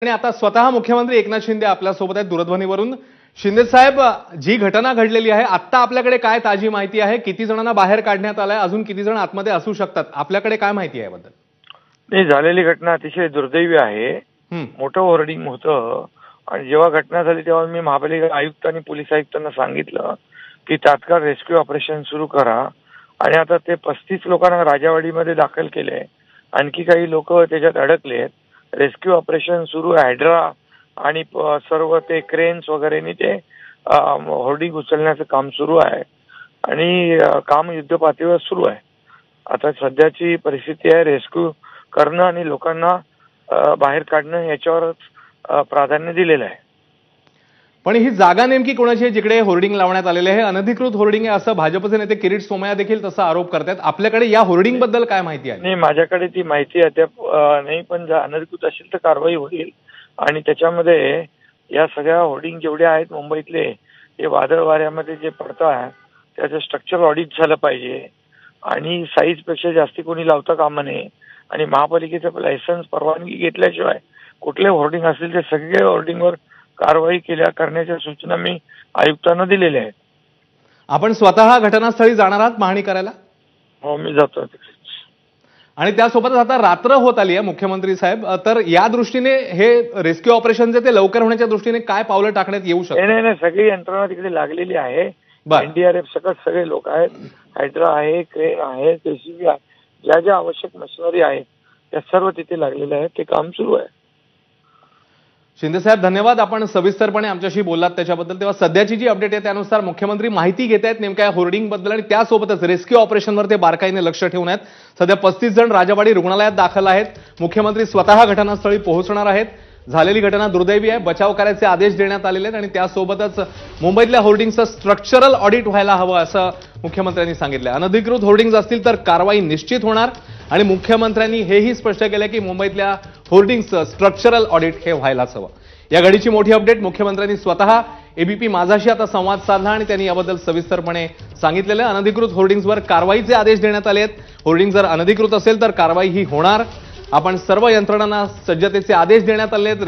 आणि आता स्वतः मुख्यमंत्री एकनाथ शिंदे आपल्या सोबत आहेत दूरध्वनीवरून। शिंदे साहेब, जी घटना घडलेली आहे आता आपल्याकडे काय ताजी माहिती आहे? किती जणांना बाहेर काढण्यात आलंय? अजून किती जण आतमध्ये असू शकतात? आपल्याकडे काय माहिती आहे याबद्दल? नाही, झालेली घटना अतिशय दुर्दैवी आहे। मोठं होर्डिंग होतं आणि जेव्हा घटना झाली तेव्हा मी महापालिका आयुक्त आणि पोलीस आयुक्तांना सांगितलं की तात्काळ रेस्क्यू ऑपरेशन सुरू करा। आणि आता ते 35 लोकांना राजावाडीमध्ये दाखल केले, आणखी काही लोक त्याच्यात अडकलेत। रेस्क्यू ऑपरेशन सुरू आहे। हायड्रा आणि सर्व ते क्रेन्स वगैरेनी ते होर्डिंग उचलण्याचं काम सुरू आहे आणि काम युद्धपातळीवर सुरू आहे। आता सध्याची परिस्थिती आहे रेस्क्यू करणं आणि लोकांना बाहेर काढणं याच्यावरच प्राधान्य दिलेलं आहे। पण ही जागा नेमकी कोणाची आहे जिकडे होर्डिंग लावण्यात आलेले आहे? अनधिकृत होर्डिंग आहे असं भाजपचे नेते किरीट सोमय्या देखील तसा आरोप करतात। आपल्याकडे या होर्डिंग बद्दल काय माहिती आहे? नाही, माझ्याकडे ती माहिती अद्याप नाही, पण जर अनधिकृत असेल तर कारवाई होईल। आणि त्याच्यामध्ये या सगळ्या होर्डिंग जेवढे आहेत मुंबईतले ते वादळ वाऱ्यामध्ये जे पडतात त्याचं स्ट्रक्चर ऑडिट झालं पाहिजे आणि साईज पेक्षा जास्ती कोणी लावता कामा नये। आणि महापालिकेचं लायसन्स परवानगी घेतल्याशिवाय कुठले होर्डिंग असतील ते सगळे होर्डिंगवर कारवाई करण्याच्या सूचना मी आयुक्तांना दिलेल्या आहेत। आपण स्वतः घटनास्थळी जाणार आहात पाहणी करायला? हो, मी जातो। आणि त्यासोबतच आता रात्र होत आली आहे मुख्यमंत्री साहेब, तर या दृष्टीने हे रेस्क्यू ऑपरेशन जे ते लवकर होण्याच्या दृष्टीने काय पावलं टाकण्यात येऊ शकतात? नाही, सगळी यंत्रणा तिकडे लागलेली आहे। एनडीआरएफ सकट सगळे लोक आहेत, हायड्रा आहे, क्रेन आहे, जेसीबी आहे, ज्या ज्या आवश्यक मशिनरी आहे त्या सर्व तिथे लागलेल्या आहेत। ते काम सुरू आहे। शिंदे साहेब, धन्यवाद, आपण सविस्तरपणे आमच्याशी बोललात त्याच्याबद्दल। तेव्हा सध्याची जी अपडेट आहे त्यानुसार मुख्यमंत्री माहिती घेत आहेत नेमक्या होर्डिंग बद्दल आणि त्यासोबतच रेस्क्यू ऑपरेशनवर ते बारकाईने लक्ष ठेवून आहेत। सध्या 35 जण राजावाडी रुग्णालयात दाखल आहेत। मुख्यमंत्री स्वतः घटनास्थळी पोहोचणार आहेत। झालेली घटना दुर्दैवी आहे, बचाव करायचे आदेश देण्यात आलेले आहेत आणि त्यासोबतच मुंबईतल्या होर्डिंगचं स्ट्रक्चरल ऑडिट व्हायला हवं असं मुख्यमंत्र्यांनी सांगितलं। अनधिकृत होर्डिंग्ज असतील तर कारवाई निश्चित होणार आणि मुख्यमंत्र्यांनी हेही स्पष्ट केलं की मुंबईतल्या होर्डिंगचं स्ट्रक्चरल ऑडिट हे व्हायलाच हवं। या घडीची मोठी अपडेट, मुख्यमंत्र्यांनी स्वतः एबीपी माझाशी आता संवाद साधला आणि त्यांनी याबद्दल सविस्तरपणे सांगितलेलं आहे। अनधिकृत होर्डिंग्जवर कारवाईचे आदेश देण्यात आले आहेत। होर्डिंग जर अनधिकृत असेल तर कारवाई ही होणार। आपण सर्व यंत्रणांना सज्जतेचे आदेश देण्यात आले आहेत।